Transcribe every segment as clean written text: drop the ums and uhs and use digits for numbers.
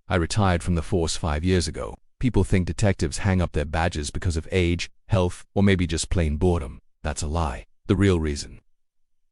I retired from the force 5 years ago. People think detectives hang up their badges because of age, health, or maybe just plain boredom. That's a lie. The real reason.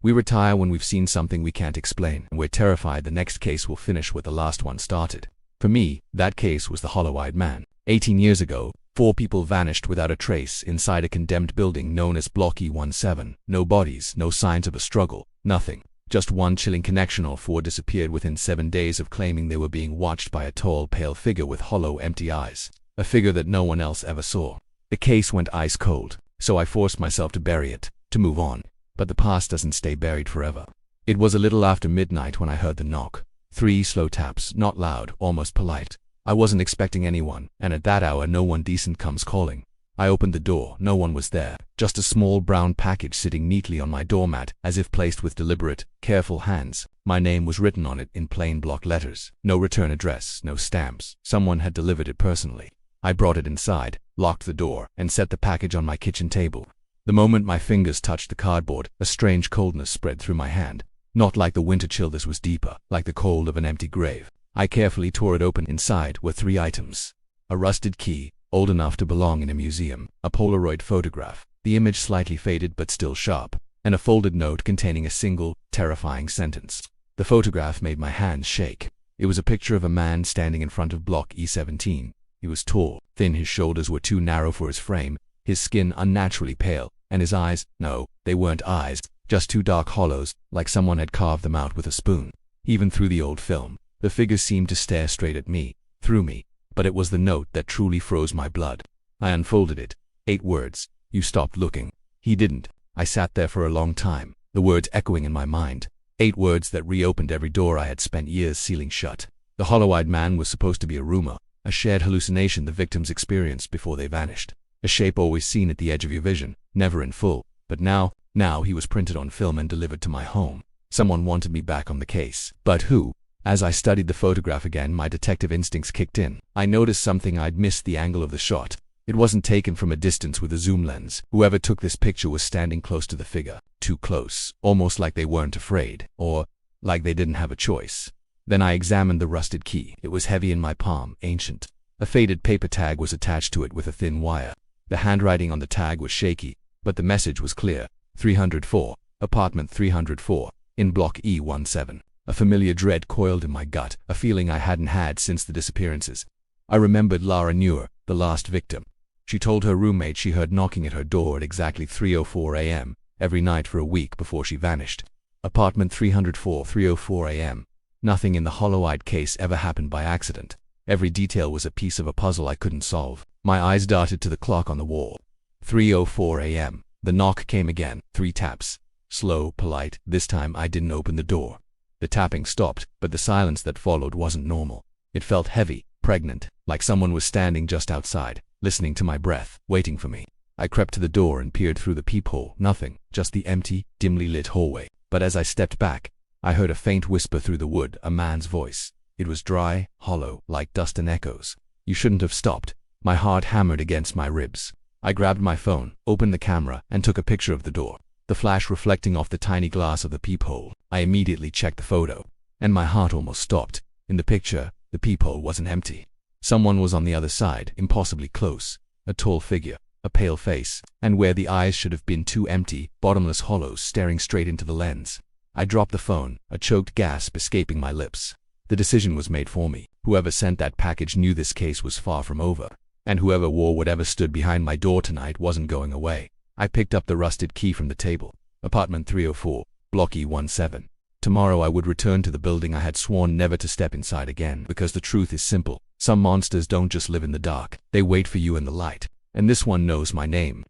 We retire when we've seen something we can't explain, and we're terrified the next case will finish what the last one started. For me, that case was the hollow-eyed man. 18 years ago, 4 people vanished without a trace inside a condemned building known as Block E17. No bodies, no signs of a struggle, nothing. Just one chilling connection. All 4 disappeared within 7 days of claiming they were being watched by a tall, pale figure with hollow, empty eyes. A figure that no one else ever saw. The case went ice cold, so I forced myself to bury it, to move on. But the past doesn't stay buried forever. It was a little after midnight when I heard the knock. 3 slow taps, not loud, almost polite. I wasn't expecting anyone, and at that hour no one decent comes calling. I opened the door. No one was there. Just a small brown package sitting neatly on my doormat, as if placed with deliberate, careful hands. My name was written on it in plain block letters. No return address, no stamps. Someone had delivered it personally. I brought it inside, locked the door, and set the package on my kitchen table. The moment my fingers touched the cardboard, a strange coldness spread through my hand. Not like the winter chill, this was deeper, like the cold of an empty grave. I carefully tore it open. Inside were 3 items. A rusted key, old enough to belong in a museum, a Polaroid photograph, the image slightly faded but still sharp, and a folded note containing a single, terrifying sentence. The photograph made my hands shake. It was a picture of a man standing in front of Block E17. He was tall, thin, his shoulders were too narrow for his frame, his skin unnaturally pale, and his eyes, no, they weren't eyes, just 2 dark hollows, like someone had carved them out with a spoon. Even through the old film, the figure seemed to stare straight at me, through me. But it was the note that truly froze my blood. I unfolded it. 8 words. You stopped looking. He didn't. I sat there for a long time, the words echoing in my mind. 8 words that reopened every door I had spent years sealing shut. The hollow-eyed man was supposed to be a rumor, a shared hallucination the victims experienced before they vanished. A shape always seen at the edge of your vision, never in full. But now he was printed on film and delivered to my home. Someone wanted me back on the case. But who? As I studied the photograph again, my detective instincts kicked in. I noticed something. I'd missed the angle of the shot. It wasn't taken from a distance with a zoom lens. Whoever took this picture was standing close to the figure. Too close. Almost like they weren't afraid. Or like they didn't have a choice. Then I examined the rusted key. It was heavy in my palm, ancient. A faded paper tag was attached to it with a thin wire. The handwriting on the tag was shaky, but the message was clear. 304, apartment 304, in Block E17. A familiar dread coiled in my gut, a feeling I hadn't had since the disappearances. I remembered Lara Newer, the last victim. She told her roommate she heard knocking at her door at exactly 3:04 a.m. every night for a week before she vanished. Apartment 304, 3:04 a.m. Nothing in the hollow-eyed case ever happened by accident. Every detail was a piece of a puzzle I couldn't solve. My eyes darted to the clock on the wall. 3:04 a.m. The knock came again. 3 taps. Slow, polite. This time I didn't open the door. The tapping stopped, but the silence that followed wasn't normal. It felt heavy, pregnant, like someone was standing just outside, listening to my breath, waiting for me. I crept to the door and peered through the peephole. Nothing, just the empty, dimly lit hallway. But as I stepped back, I heard a faint whisper through the wood, a man's voice. It was dry, hollow, like dust and echoes. You shouldn't have stopped. My heart hammered against my ribs. I grabbed my phone, opened the camera, and took a picture of the door. The flash reflecting off the tiny glass of the peephole. I immediately checked the photo, and my heart almost stopped. In the picture, the peephole wasn't empty. Someone was on the other side, impossibly close. A tall figure, a pale face, and where the eyes should have been 2 empty, bottomless hollows staring straight into the lens. I dropped the phone, a choked gasp escaping my lips. The decision was made for me. Whoever sent that package knew this case was far from over, and whoever wore whatever stood behind my door tonight wasn't going away. I picked up the rusted key from the table. Apartment 304, Block E17. Tomorrow I would return to the building I had sworn never to step inside again, because the truth is simple. Some monsters don't just live in the dark. They wait for you in the light. And this one knows my name.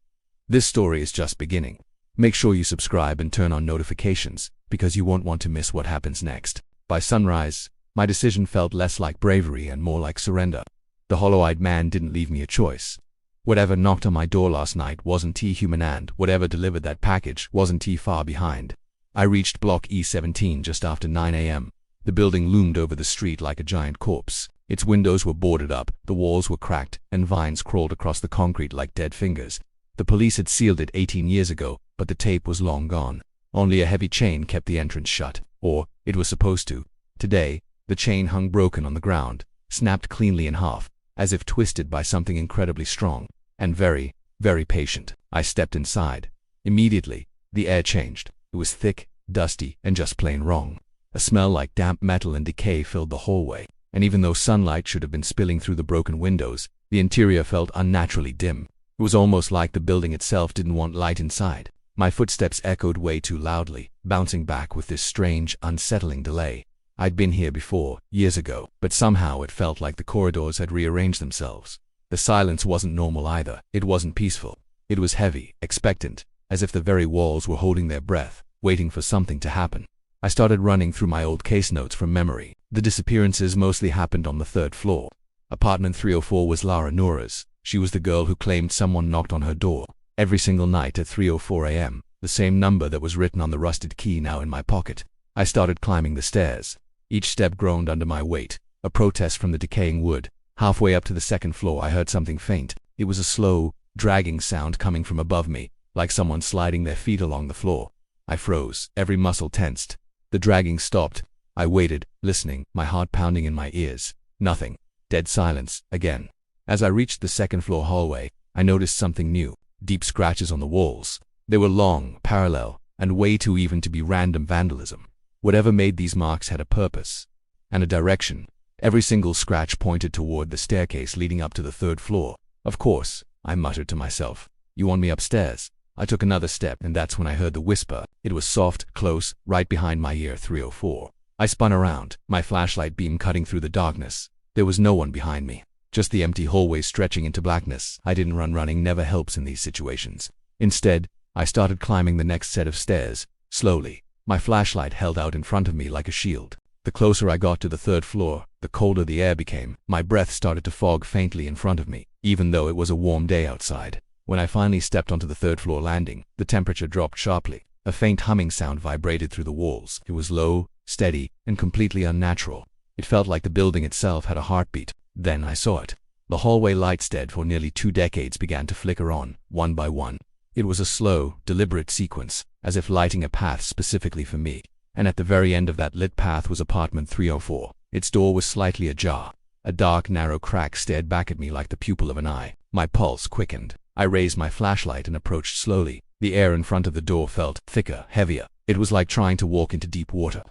This story is just beginning. Make sure you subscribe and turn on notifications, because you won't want to miss what happens next. By sunrise, my decision felt less like bravery and more like surrender. The hollow-eyed man didn't leave me a choice. Whatever knocked on my door last night wasn't human, and whatever delivered that package wasn't far behind. I reached Block E17 just after 9 a.m. The building loomed over the street like a giant corpse. Its windows were boarded up, the walls were cracked, and vines crawled across the concrete like dead fingers. The police had sealed it 18 years ago, but the tape was long gone. Only a heavy chain kept the entrance shut, or it was supposed to. Today, the chain hung broken on the ground, snapped cleanly in half, as if twisted by something incredibly strong and very, very patient. I stepped inside. Immediately, the air changed. It was thick, dusty, and just plain wrong. A smell like damp metal and decay filled the hallway, and even though sunlight should have been spilling through the broken windows, the interior felt unnaturally dim. It was almost like the building itself didn't want light inside. My footsteps echoed way too loudly, bouncing back with this strange, unsettling delay. I'd been here before, years ago, but somehow it felt like the corridors had rearranged themselves. The silence wasn't normal either. It wasn't peaceful. It was heavy, expectant, as if the very walls were holding their breath, waiting for something to happen. I started running through my old case notes from memory. The disappearances mostly happened on the 3rd floor. Apartment 304 was Lara Noura's. She was the girl who claimed someone knocked on her door every single night at 3:04 a.m., the same number that was written on the rusted key now in my pocket. I started climbing the stairs. Each step groaned under my weight, a protest from the decaying wood. Halfway up to the 2nd floor, I heard something faint. It was a slow, dragging sound coming from above me, like someone sliding their feet along the floor. I froze, every muscle tensed. The dragging stopped. I waited, listening, my heart pounding in my ears. Nothing. Dead silence, again. As I reached the 2nd floor hallway, I noticed something new. Deep scratches on the walls. They were long, parallel, and way too even to be random vandalism. Whatever made these marks had a purpose and a direction. Every single scratch pointed toward the staircase leading up to the 3rd floor. Of course, I muttered to myself. You want me upstairs? I took another step, and that's when I heard the whisper. It was soft, close, right behind my ear. 304. I spun around, my flashlight beam cutting through the darkness. There was no one behind me. Just the empty hallway stretching into blackness. I didn't run. Running never helps in these situations. Instead, I started climbing the next set of stairs, slowly, my flashlight held out in front of me like a shield. The closer I got to the 3rd floor, the colder the air became. My breath started to fog faintly in front of me, even though it was a warm day outside. When I finally stepped onto the 3rd floor landing, the temperature dropped sharply. A faint humming sound vibrated through the walls. It was low, steady, and completely unnatural. It felt like the building itself had a heartbeat. Then I saw it. The hallway lights, dead for nearly 2 decades, began to flicker on, one by one. It was a slow, deliberate sequence, as if lighting a path specifically for me. And at the very end of that lit path was apartment 304. Its door was slightly ajar. A dark, narrow crack stared back at me like the pupil of an eye. My pulse quickened. I raised my flashlight and approached slowly. The air in front of the door felt thicker, heavier. It was like trying to walk into deep water.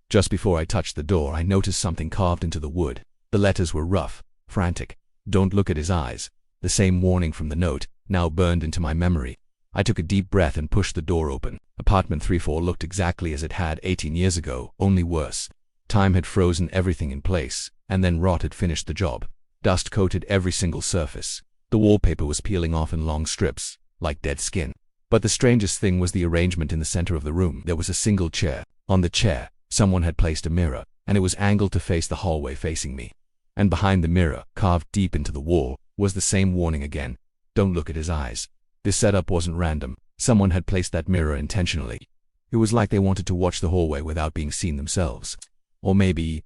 Just before I touched the door, I noticed something carved into the wood. The letters were rough, frantic. Don't look at his eyes. The same warning from the note, now burned into my memory. I took a deep breath and pushed the door open. Apartment 304 looked exactly as it had 18 years ago, only worse. Time had frozen everything in place, and then rot had finished the job. Dust coated every single surface. The wallpaper was peeling off in long strips, like dead skin. But the strangest thing was the arrangement in the center of the room. There was a single chair. On the chair, someone had placed a mirror, and it was angled to face the hallway facing me. And behind the mirror, carved deep into the wall, was the same warning again. Don't look at his eyes. This setup wasn't random. Someone had placed that mirror intentionally. It was like they wanted to watch the hallway without being seen themselves. Or maybe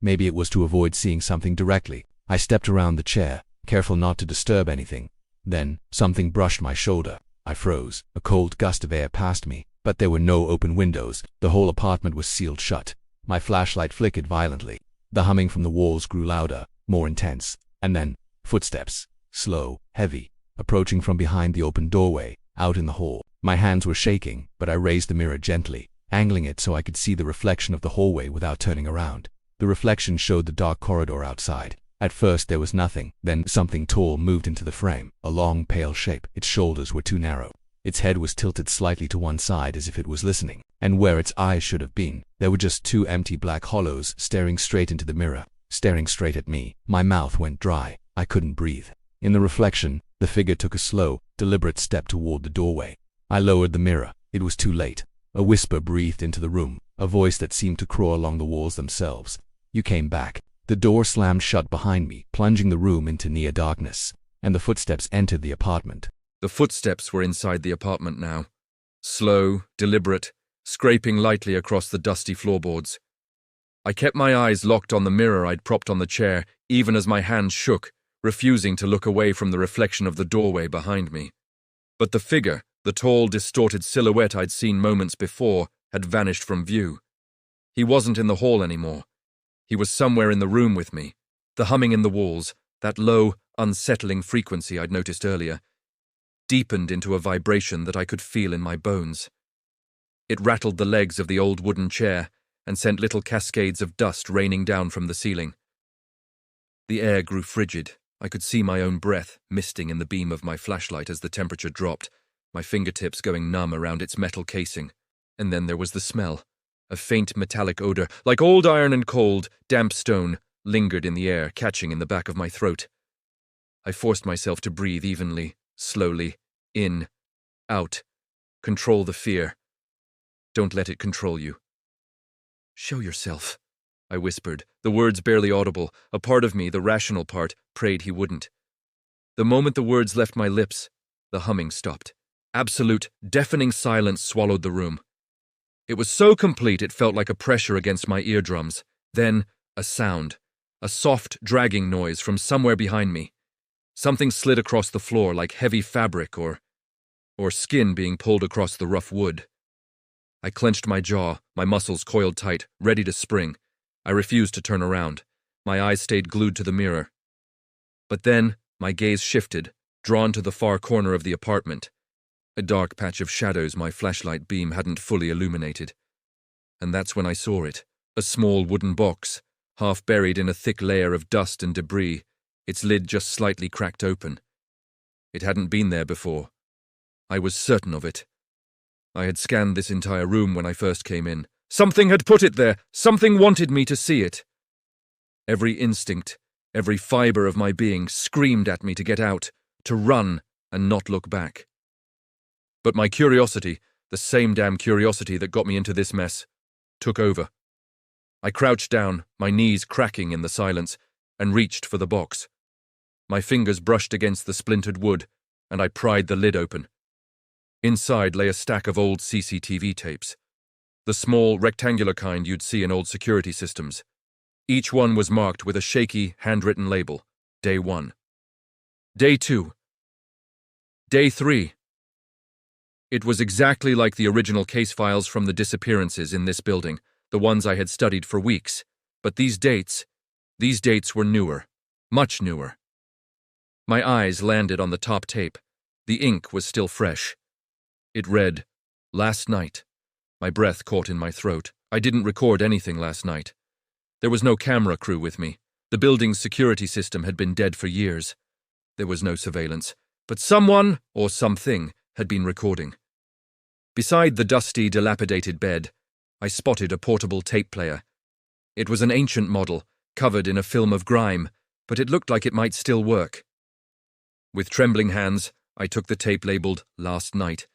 it was to avoid seeing something directly. I stepped around the chair, careful not to disturb anything. Then, something brushed my shoulder. I froze. A cold gust of air passed me, but there were no open windows. The whole apartment was sealed shut. My flashlight flickered violently. The humming from the walls grew louder, more intense. And then, footsteps. Slow, heavy, approaching from behind the open doorway, out in the hall. My hands were shaking, but I raised the mirror gently, angling it so I could see the reflection of the hallway without turning around. The reflection showed the dark corridor outside. At first there was nothing, then something tall moved into the frame, a long, pale shape. Its shoulders were too narrow. Its head was tilted slightly to one side as if it was listening, and where its eyes should have been, there were just 2 empty black hollows staring straight into the mirror, staring straight at me. My mouth went dry. I couldn't breathe. In the reflection, the figure took a slow, deliberate step toward the doorway. I lowered the mirror. It was too late. A whisper breathed into the room, a voice that seemed to crawl along the walls themselves. You came back. The door slammed shut behind me, plunging the room into near darkness, and the footsteps entered the apartment. The footsteps were inside the apartment now. Slow, deliberate, scraping lightly across the dusty floorboards. I kept my eyes locked on the mirror I'd propped on the chair, even as my hands shook, refusing to look away from the reflection of the doorway behind me. But the figure, the tall, distorted silhouette I'd seen moments before, had vanished from view. He wasn't in the hall anymore. He was somewhere in the room with me, The humming in the walls, that low, unsettling frequency I'd noticed earlier, deepened into a vibration that I could feel in my bones. It rattled the legs of the old wooden chair and sent little cascades of dust raining down from the ceiling. The air grew frigid. I could see my own breath misting in the beam of my flashlight as the temperature dropped, my fingertips going numb around its metal casing. And then there was the smell. A faint metallic odor, like old iron and cold, damp stone, lingered in the air, catching in the back of my throat. I forced myself to breathe evenly, slowly, in, out. Control the fear. Don't let it control you. Show yourself, I whispered, the words barely audible. A part of me, the rational part, prayed he wouldn't. The moment the words left my lips, the humming stopped. Absolute, deafening silence swallowed the room. It was so complete it felt like a pressure against my eardrums. Then, a sound. A soft, dragging noise from somewhere behind me. Something slid across the floor like heavy fabric or skin being pulled across the rough wood. I clenched my jaw, my muscles coiled tight, ready to spring. I refused to turn around. My eyes stayed glued to the mirror. But then, my gaze shifted, drawn to the far corner of the apartment. A dark patch of shadows my flashlight beam hadn't fully illuminated. And that's when I saw it. A small wooden box, half buried in a thick layer of dust and debris, its lid just slightly cracked open. It hadn't been there before. I was certain of it. I had scanned this entire room when I first came in. Something had put it there. Something wanted me to see it. Every instinct, every fiber of my being screamed at me to get out, to run and not look back. But my curiosity, the same damn curiosity that got me into this mess, took over. I crouched down, my knees cracking in the silence, and reached for the box. My fingers brushed against the splintered wood, and I pried the lid open. Inside lay a stack of old CCTV tapes. The small, rectangular kind you'd see in old security systems. Each one was marked with a shaky, handwritten label. Day 1. Day 2. Day 3. It was exactly like the original case files from the disappearances in this building, the ones I had studied for weeks. But these dates were newer, much newer. My eyes landed on the top tape. The ink was still fresh. It read, "Last night." My breath caught in my throat. I didn't record anything last night. There was no camera crew with me. The building's security system had been dead for years. There was no surveillance, but someone, or something, had been recording. Beside the dusty, dilapidated bed, I spotted a portable tape player. It was an ancient model, covered in a film of grime, but it looked like it might still work. With trembling hands, I took the tape labeled "Last Night,"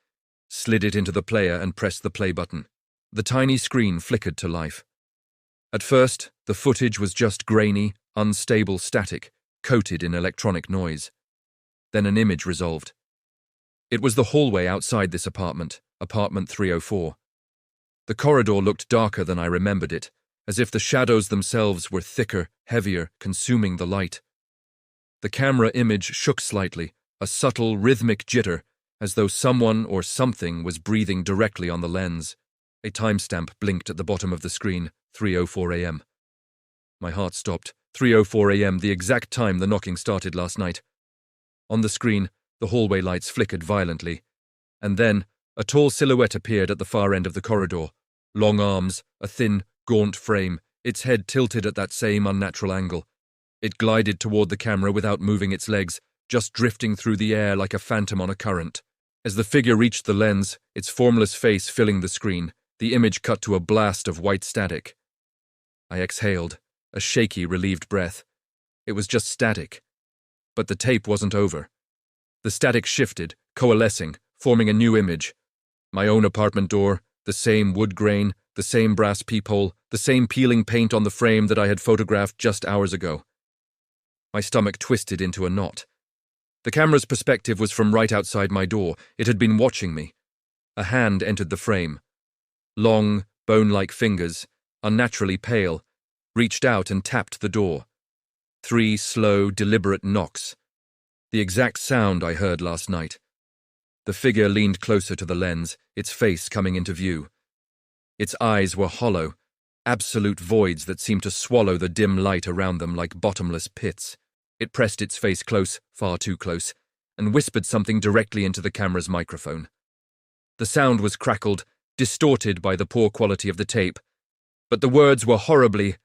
slid it into the player and pressed the play button. The tiny screen flickered to life. At first, the footage was just grainy, unstable static, coated in electronic noise. Then an image resolved. It was the hallway outside this apartment, apartment 304. The corridor looked darker than I remembered it, as if the shadows themselves were thicker, heavier, consuming the light. The camera image shook slightly, a subtle, rhythmic jitter, as though someone or something was breathing directly on the lens. A timestamp blinked at the bottom of the screen, 3:04 a.m. My heart stopped. 3:04 a.m., the exact time the knocking started last night. On the screen, the hallway lights flickered violently, and then a tall silhouette appeared at the far end of the corridor. Long arms, a thin, gaunt frame, its head tilted at that same unnatural angle. It glided toward the camera without moving its legs, just drifting through the air like a phantom on a current. As the figure reached the lens, its formless face filling the screen, the image cut to a blast of white static. I exhaled, a shaky, relieved breath. It was just static. But the tape wasn't over. The static shifted, coalescing, forming a new image. My own apartment door, the same wood grain, the same brass peephole, the same peeling paint on the frame that I had photographed just hours ago. My stomach twisted into a knot. The camera's perspective was from right outside my door. It had been watching me. A hand entered the frame. Long, bone-like fingers, unnaturally pale, reached out and tapped the door. 3 slow, deliberate knocks. The exact sound I heard last night. The figure leaned closer to the lens, its face coming into view. Its eyes were hollow, absolute voids that seemed to swallow the dim light around them like bottomless pits. It pressed its face close, far too close, and whispered something directly into the camera's microphone. The sound was crackled, distorted by the poor quality of the tape, but the words were horribly,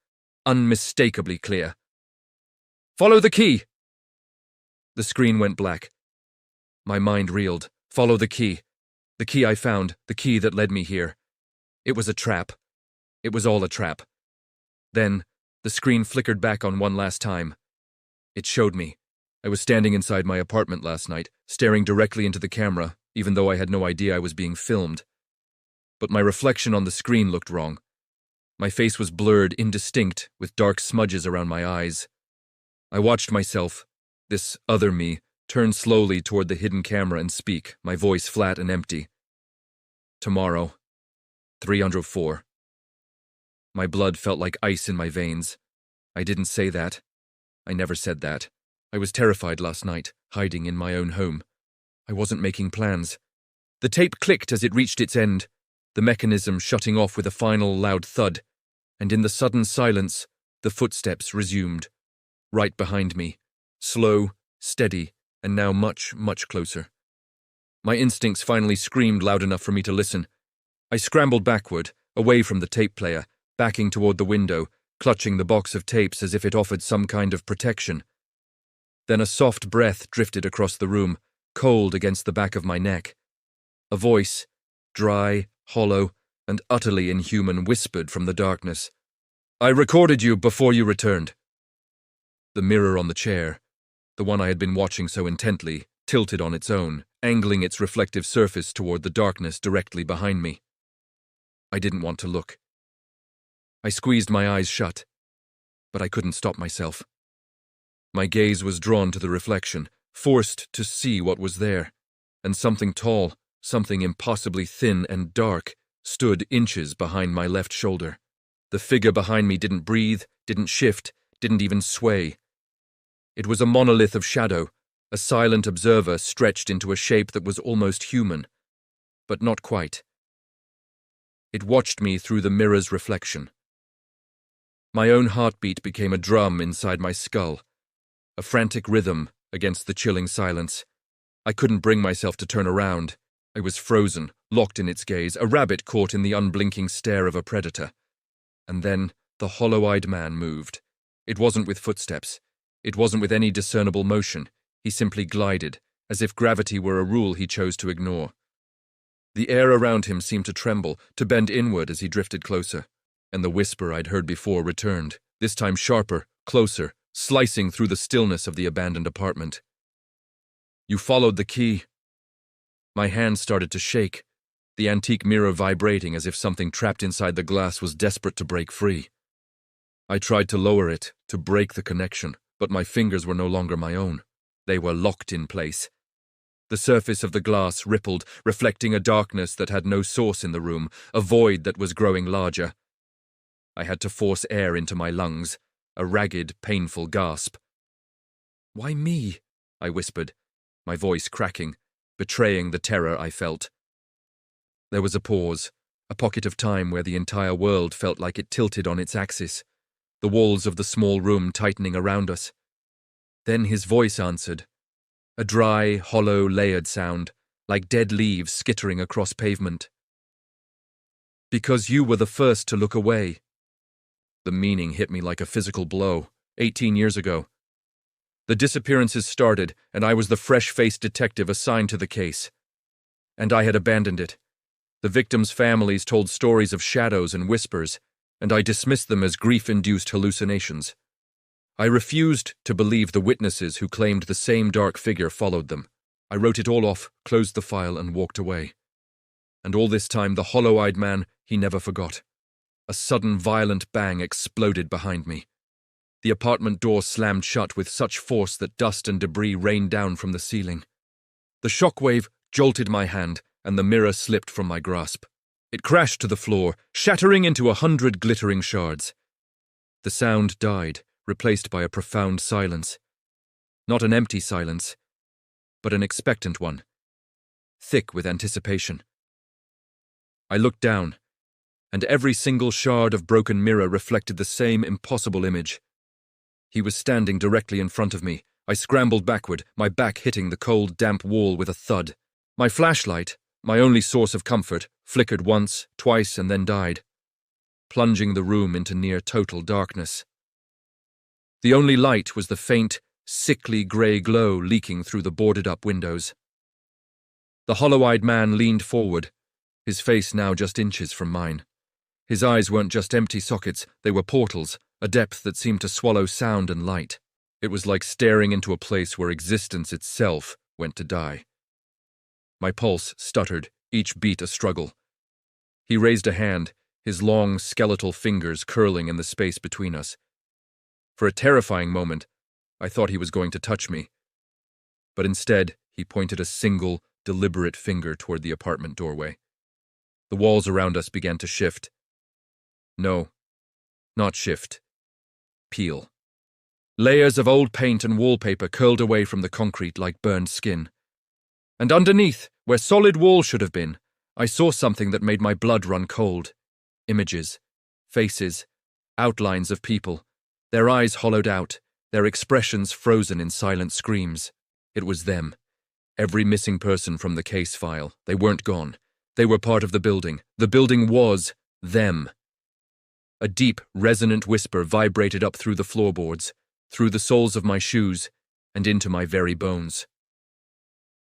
unmistakably clear. "Follow the key!" The screen went black. My mind reeled. Follow the key. The key I found, the key that led me here. It was a trap. It was all a trap. Then, the screen flickered back on one last time. It showed me. I was standing inside my apartment last night, staring directly into the camera, even though I had no idea I was being filmed. But my reflection on the screen looked wrong. My face was blurred, indistinct, with dark smudges around my eyes. I watched myself, this other me, turn slowly toward the hidden camera and speak, my voice flat and empty. Tomorrow, 304. My blood felt like ice in my veins. I didn't say that. I never said that. I was terrified last night, hiding in my own home. I wasn't making plans. The tape clicked as it reached its end, the mechanism shutting off with a final loud thud, and in the sudden silence, the footsteps resumed. Right behind me, slow, steady, and now much, much closer. My instincts finally screamed loud enough for me to listen. I scrambled backward, away from the tape player, backing toward the window, clutching the box of tapes as if it offered some kind of protection. Then a soft breath drifted across the room, cold against the back of my neck. A voice, dry, hollow, and utterly inhuman, whispered from the darkness. "I recorded you before you returned." The mirror on the chair, the one I had been watching so intently, tilted on its own, angling its reflective surface toward the darkness directly behind me. I didn't want to look. I squeezed my eyes shut, but I couldn't stop myself. My gaze was drawn to the reflection, forced to see what was there, and something tall, something impossibly thin and dark, stood inches behind my left shoulder. The figure behind me didn't breathe, didn't shift, didn't even sway. It was a monolith of shadow, a silent observer stretched into a shape that was almost human, but not quite. It watched me through the mirror's reflection. My own heartbeat became a drum inside my skull, a frantic rhythm against the chilling silence. I couldn't bring myself to turn around. I was frozen, locked in its gaze, a rabbit caught in the unblinking stare of a predator. And then the hollow-eyed man moved. It wasn't with footsteps. It wasn't with any discernible motion. He simply glided, as if gravity were a rule he chose to ignore. The air around him seemed to tremble, to bend inward as he drifted closer, and the whisper I'd heard before returned, this time sharper, closer, slicing through the stillness of the abandoned apartment. "You followed the key." My hand started to shake, the antique mirror vibrating as if something trapped inside the glass was desperate to break free. I tried to lower it, to break the connection, but my fingers were no longer my own. They were locked in place. The surface of the glass rippled, reflecting a darkness that had no source in the room, a void that was growing larger. I had to force air into my lungs, a ragged, painful gasp. "Why me?" I whispered, my voice cracking, betraying the terror I felt. There was a pause, a pocket of time where the entire world felt like it tilted on its axis, the walls of the small room tightening around us. Then his voice answered, a dry, hollow, layered sound, like dead leaves skittering across pavement. "Because you were the first to look away." The meaning hit me like a physical blow, 18 years ago. The disappearances started, and I was the fresh-faced detective assigned to the case. And I had abandoned it. The victims' families told stories of shadows and whispers, and I dismissed them as grief-induced hallucinations. I refused to believe the witnesses who claimed the same dark figure followed them. I wrote it all off, closed the file, and walked away. And all this time, the hollow-eyed man, he never forgot. A sudden, violent bang exploded behind me. The apartment door slammed shut with such force that dust and debris rained down from the ceiling. The shockwave jolted my hand, and the mirror slipped from my grasp. It crashed to the floor, shattering into 100 glittering shards. The sound died, replaced by a profound silence. Not an empty silence, but an expectant one, thick with anticipation. I looked down, and every single shard of broken mirror reflected the same impossible image. He was standing directly in front of me. I scrambled backward, my back hitting the cold, damp wall with a thud. My flashlight, my only source of comfort, flickered once, twice, and then died, plunging the room into near total darkness. The only light was the faint, sickly grey glow leaking through the boarded-up windows. The hollow-eyed man leaned forward, his face now just inches from mine. His eyes weren't just empty sockets, they were portals, a depth that seemed to swallow sound and light. It was like staring into a place where existence itself went to die. My pulse stuttered, each beat a struggle. He raised a hand, his long, skeletal fingers curling in the space between us. For a terrifying moment, I thought he was going to touch me. But instead, he pointed a single, deliberate finger toward the apartment doorway. The walls around us began to shift. No, not shift. Peel. Layers of old paint and wallpaper curled away from the concrete like burned skin. And underneath, where solid walls should have been, I saw something that made my blood run cold. Images, faces, outlines of people, their eyes hollowed out, their expressions frozen in silent screams. It was them. Every missing person from the case file. They weren't gone. They were part of the building. The building was them. A deep, resonant whisper vibrated up through the floorboards, through the soles of my shoes, and into my very bones.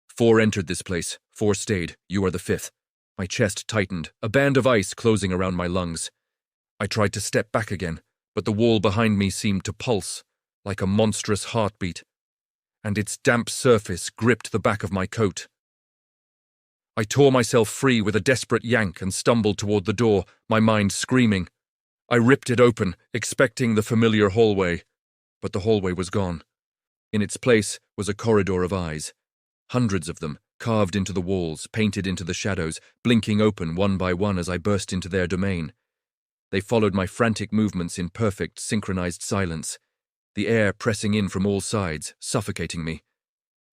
4 entered this place, 4 stayed, you are the 5th. My chest tightened, a band of ice closing around my lungs. I tried to step back again, but the wall behind me seemed to pulse, like a monstrous heartbeat, and its damp surface gripped the back of my coat. I tore myself free with a desperate yank and stumbled toward the door, my mind screaming. I ripped it open, expecting the familiar hallway, but the hallway was gone. In its place was a corridor of eyes, hundreds of them, carved into the walls, painted into the shadows, blinking open one by one as I burst into their domain. They followed my frantic movements in perfect, synchronized silence, the air pressing in from all sides, suffocating me.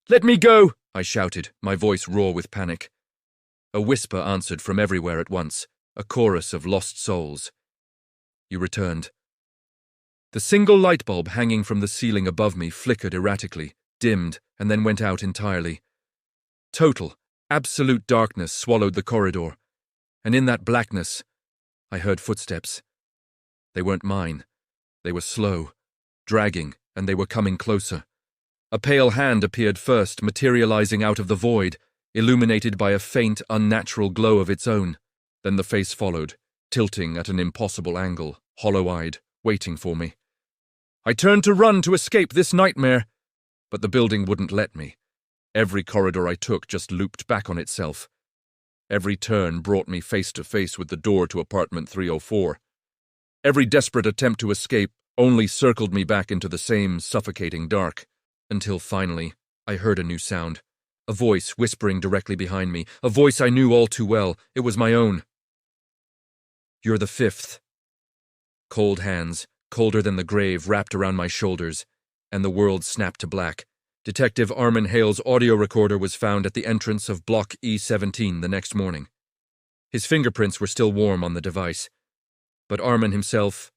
"Let me go!" I shouted, my voice raw with panic. A whisper answered from everywhere at once, a chorus of lost souls. You returned. The single light bulb hanging from the ceiling above me flickered erratically, dimmed, and then went out entirely. Total, absolute darkness swallowed the corridor, and in that blackness, I heard footsteps. They weren't mine. They were slow, dragging, and they were coming closer. A pale hand appeared first, materializing out of the void, illuminated by a faint, unnatural glow of its own. Then the face followed, tilting at an impossible angle, hollow-eyed, waiting for me. I turned to run to escape this nightmare, but the building wouldn't let me. Every corridor I took just looped back on itself. Every turn brought me face to face with the door to apartment 304. Every desperate attempt to escape only circled me back into the same suffocating dark, until finally I heard a new sound, a voice whispering directly behind me, a voice I knew all too well. It was my own. "You're the 5th. Cold hands, colder than the grave, wrapped around my shoulders, and the world snapped to black. Detective Armin Hale's audio recorder was found at the entrance of Block E17 the next morning. His fingerprints were still warm on the device, but Armin himself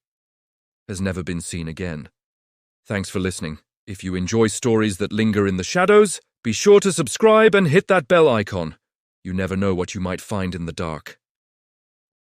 has never been seen again. Thanks for listening. If you enjoy stories that linger in the shadows, be sure to subscribe and hit that bell icon. You never know what you might find in the dark.